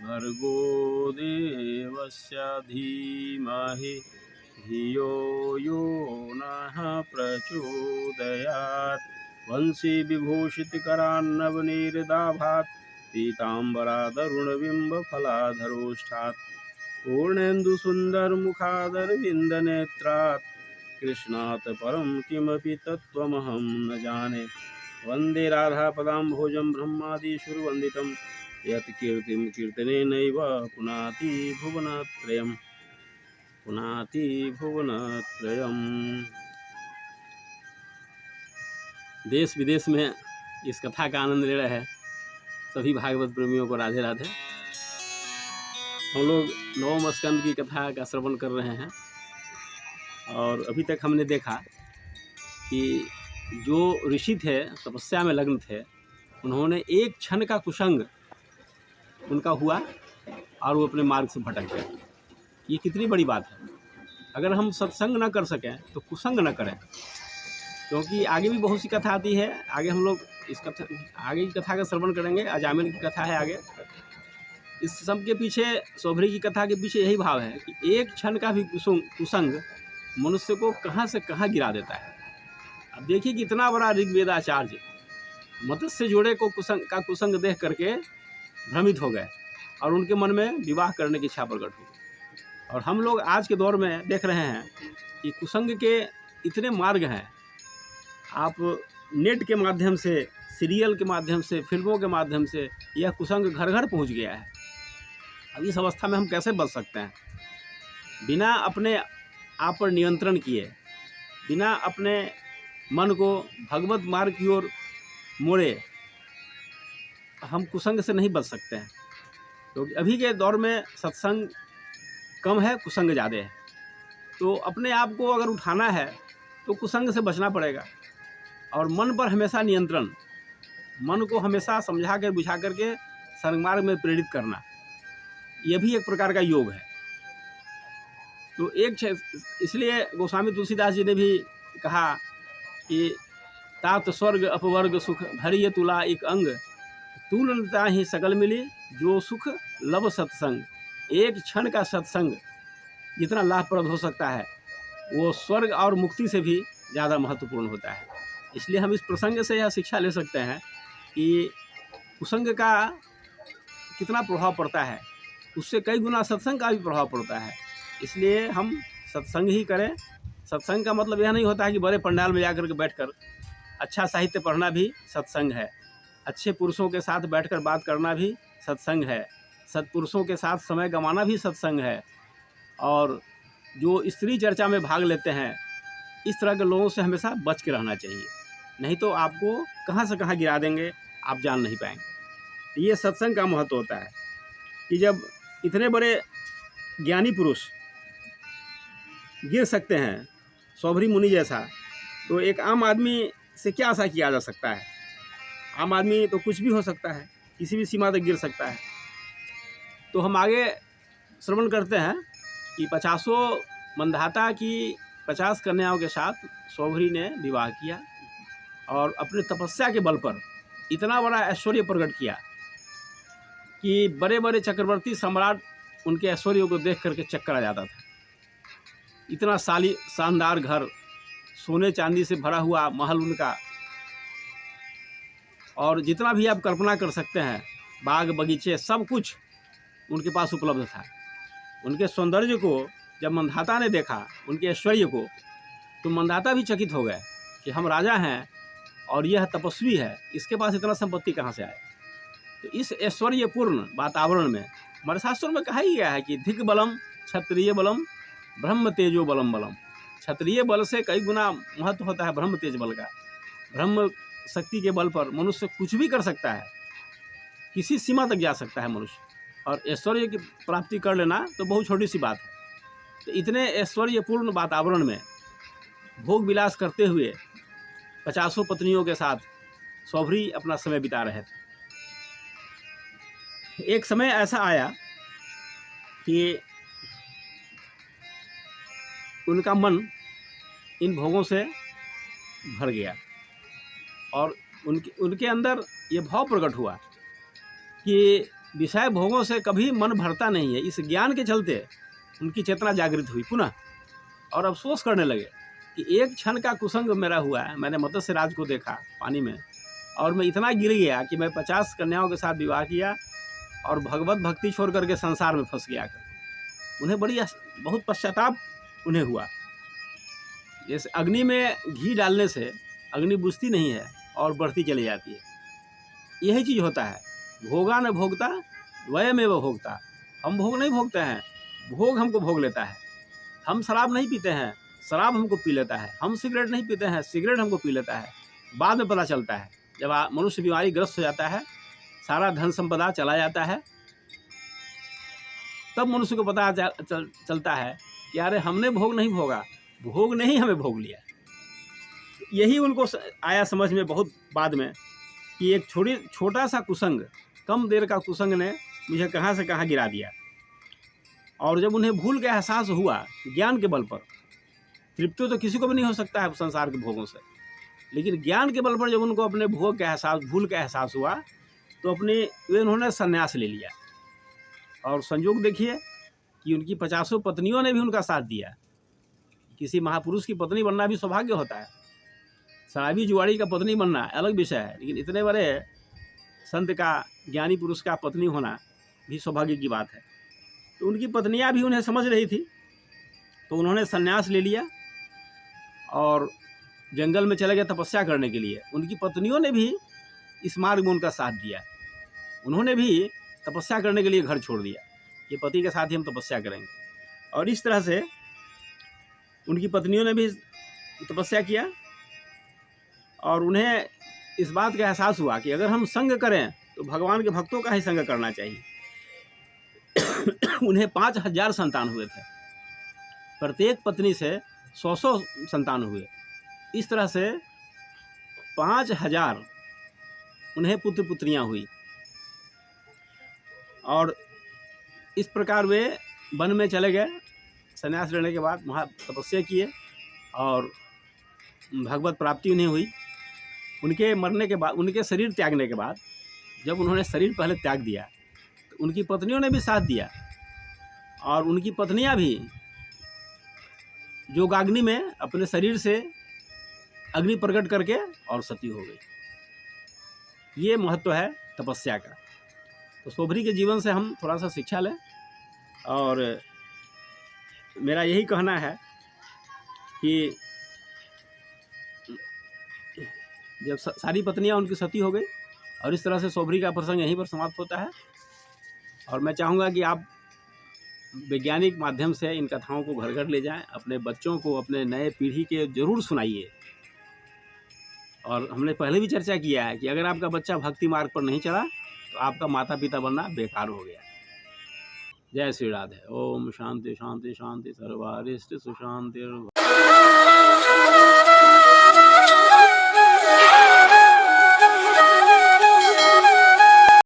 भर्गो देवस्य धीमहि धियो यो नः प्रचोदयात्। वंशी विभूषितकरान्नवनीरदाभात् पीताम्बरादरुणबिम्बफलाधरोष्ठात्। पूर्णेन्दुसुन्दरमुखादरविन्दनेत्रात् कृष्णात् परं किमपि तत्त्वमहं न जाने। वन्दे राधापदाम्भोजं ब्रह्मादिसुरवन्दितं यत् कीर्तिं कीर्तनेनैव पुनाति भुवनत्रयम्। पुनाति भुवनत्रयम्। देश विदेश में इस कथा का आनंद ले रहे हैं सभी भागवत प्रेमियों को राधे राधे। हम लोग नवम स्कंद की कथा का श्रवण कर रहे हैं और अभी तक हमने देखा कि जो ऋषि थे तपस्या में लग्न थे, उन्होंने एक क्षण का कुसंग उनका हुआ और वो अपने मार्ग से भटक गए। ये कितनी बड़ी बात है। अगर हम सत्संग न कर सकें तो कुसंग न करें, क्योंकि आगे भी बहुत सी कथा आती है। आगे हम लोग इस कथा आगे की कथा का श्रवण करेंगे। अजामिल की कथा है आगे। इस सब के पीछे, सौभरी की कथा के पीछे यही भाव है कि एक क्षण का भी कुसंग मनुष्य को कहाँ से कहाँ गिरा देता है। अब देखिए कि इतना बड़ा ऋग्वेदाचार्य मत्स्य से जोड़े को कुसंग देख करके भ्रमित हो गए और उनके मन में विवाह करने की इच्छा प्रकट हुई। और हम लोग आज के दौर में देख रहे हैं कि कुसंग के इतने मार्ग हैं। आप नेट के माध्यम से, सीरियल के माध्यम से, फिल्मों के माध्यम से यह कुसंग घर घर पहुंच गया है। अब इस अवस्था में हम कैसे बच सकते हैं? बिना अपने आप पर नियंत्रण किए, बिना अपने मन को भगवत मार्ग की ओर मोड़े, हम कुसंग से नहीं बच सकते हैं। क्योंकि अभी के दौर में सत्संग कम है, कुसंग ज़्यादा है। तो अपने आप को अगर उठाना है तो कुसंग से बचना पड़ेगा। और मन पर हमेशा नियंत्रण, मन को हमेशा समझा कर बुझा करके सन्मार्ग में प्रेरित करना, यह भी एक प्रकार का योग है। तो इसलिए गोस्वामी तुलसीदास जी ने भी कहा कि तात स्वर्ग अपवर्ग सुख भरिय तुला एक अंग, तुलता ही सकल मिली जो सुख लब सत्संग। एक क्षण का सत्संग जितना लाभप्रद हो सकता है वो स्वर्ग और मुक्ति से भी ज़्यादा महत्वपूर्ण होता है। इसलिए हम इस प्रसंग से यह शिक्षा ले सकते हैं कि कुसंग का कितना प्रभाव पड़ता है, उससे कई गुना सत्संग का भी प्रभाव पड़ता है। इसलिए हम सत्संग ही करें। सत्संग का मतलब यह नहीं होता है कि बड़े पंडाल में जाकर के बैठकर अच्छा साहित्य पढ़ना भी सत्संग है। अच्छे पुरुषों के साथ बैठकर बात करना भी सत्संग है। सत्पुरुषों के साथ समय गंवाना भी सत्संग है। और जो स्त्री चर्चा में भाग लेते हैं, इस तरह के लोगों से हमेशा बच के रहना चाहिए, नहीं तो आपको कहाँ से कहाँ गिरा देंगे आप जान नहीं पाएंगे। ये सत्संग का महत्व होता है कि जब इतने बड़े ज्ञानी पुरुष गिर सकते हैं, सौभरी मुनि जैसा, तो एक आम आदमी से क्या आशा किया जा सकता है? आम आदमी तो कुछ भी हो सकता है, किसी भी सीमा तक गिर सकता है। तो हम आगे श्रवण करते हैं कि 50 मंधाता की 50 कन्याओं के साथ सौभरी ने विवाह किया और अपने तपस्या के बल पर इतना बड़ा ऐश्वर्य प्रकट किया कि बड़े बड़े चक्रवर्ती सम्राट उनके ऐश्वर्य को देख करके चक्कर आ जाता था। इतना शानदार घर, सोने चांदी से भरा हुआ महल उनका, और जितना भी आप कल्पना कर सकते हैं, बाग बगीचे, सब कुछ उनके पास उपलब्ध था। उनके सौंदर्य को जब मंधाता ने देखा, उनके ऐश्वर्य को, तो मंधाता भी चकित हो गए कि हम राजा हैं और यह तपस्वी है, इसके पास इतना संपत्ति कहाँ से आए। तो इस ऐश्वर्यपूर्ण वातावरण में हमारे शास्त्रों में कहा ही गया है कि धिक बलम क्षत्रिय बलम ब्रह्म तेजो बलम बलम। क्षत्रिय बल से कई गुना महत्व होता है ब्रह्म तेज बल का। ब्रह्म शक्ति के बल पर मनुष्य कुछ भी कर सकता है, किसी सीमा तक जा सकता है मनुष्य, और ऐश्वर्य की प्राप्ति कर लेना तो बहुत छोटी सी बात है। तो इतने ऐश्वर्यपूर्ण वातावरण में भोग विलास करते हुए 50 पत्नियों के साथ सौभरी अपना समय बिता रहे थे। एक समय ऐसा आया कि उनका मन इन भोगों से भर गया और उनके अंदर ये भाव प्रकट हुआ कि विषय भोगों से कभी मन भरता नहीं है। इस ज्ञान के चलते उनकी चेतना जागृत हुई पुनः, और अफसोस करने लगे कि एक क्षण का कुसंग मेरा हुआ है। मैंने मत्स्य राज को देखा पानी में, और मैं इतना गिर गया कि मैं 50 कन्याओं के साथ विवाह किया और भगवत भक्ति छोड़ करके संसार में फंस गया। उन्हें बहुत पश्चाताप उन्हें हुआ। जैसे अग्नि में घी डालने से अग्नि बुझती नहीं है और बढ़ती चली जाती है, यही चीज़ होता है। भोगा न भोगता वयमेव भोगता। हम भोग नहीं भोगते हैं, भोग हमको भोग लेता है। हम शराब नहीं पीते हैं, शराब हमको पी लेता है। हम सिगरेट नहीं पीते हैं, सिगरेट हमको पी लेता है। बाद में पता चलता है जब मनुष्य बीमारी ग्रस्त हो जाता है, सारा धन संपदा चला जाता है, तब मनुष्य को पता चलता है कि अरे हमने भोग नहीं भोगा, भोग ने ही हमें भोग लिया। यही उनको आया समझ में बहुत बाद में कि एक छोटा सा कुसंग, कम देर का कुसंग ने मुझे कहाँ से कहाँ गिरा दिया। और जब उन्हें भूल का एहसास हुआ ज्ञान के बल पर, तृप्ति तो किसी को भी नहीं हो सकता है संसार के भोगों से, लेकिन ज्ञान के बल पर जब उनको अपने भोग का एहसास, भूल का एहसास हुआ, तो उन्होंने संन्यास ले लिया। और संयोग देखिए कि उनकी 50 पत्नियों ने भी उनका साथ दिया। किसी महापुरुष की पत्नी बनना भी सौभाग्य होता है, शराबी जुआड़ी का पत्नी बनना अलग विषय है, लेकिन इतने बड़े संत का, ज्ञानी पुरुष का पत्नी होना भी सौभाग्य की बात है। तो उनकी पत्नियां भी उन्हें समझ रही थी, तो उन्होंने संन्यास ले लिया और जंगल में चले गए तपस्या करने के लिए। उनकी पत्नियों ने भी इस मार्ग में उनका साथ दिया। उन्होंने भी तपस्या करने के लिए घर छोड़ दिया कि पति के साथ ही हम तपस्या करेंगे। और इस तरह से उनकी पत्नियों ने भी तपस्या किया, और उन्हें इस बात का एहसास हुआ कि अगर हम संग करें तो भगवान के भक्तों का ही संग करना चाहिए। उन्हें 5000 संतान हुए थे, प्रत्येक पत्नी से 100 संतान हुए। इस तरह से 5000 उन्हें पुत्र पुत्रियां हुई। और इस प्रकार वे वन में चले गए संन्यास लेने के बाद, वहाँ तपस्या किए और भगवत प्राप्ति उन्हें हुई। उनके मरने के बाद, उनके शरीर त्यागने के बाद, जब उन्होंने शरीर पहले त्याग दिया तो उनकी पत्नियों ने भी साथ दिया, और उनकी पत्नियां भी योगाग्नि में अपने शरीर से अग्नि प्रकट करके और सती हो गई। ये महत्व है तपस्या का। तो शोभरी के जीवन से हम थोड़ा सा शिक्षा लें, और मेरा यही कहना है कि जब सारी पत्नियां उनकी सती हो गई, और इस तरह से शोभरी का प्रसंग यहीं पर समाप्त होता है। और मैं चाहूँगा कि आप वैज्ञानिक माध्यम से इन कथाओं को घर घर ले जाएं, अपने बच्चों को, अपने नए पीढ़ी के जरूर सुनाइए। और हमने पहले भी चर्चा किया है कि अगर आपका बच्चा भक्ति मार्ग पर नहीं चला तो आपका माता पिता बनना बेकार हो गया। जय श्री राधे। ओम शांति शांति शांति, सर्वारिष्ट सुशांति।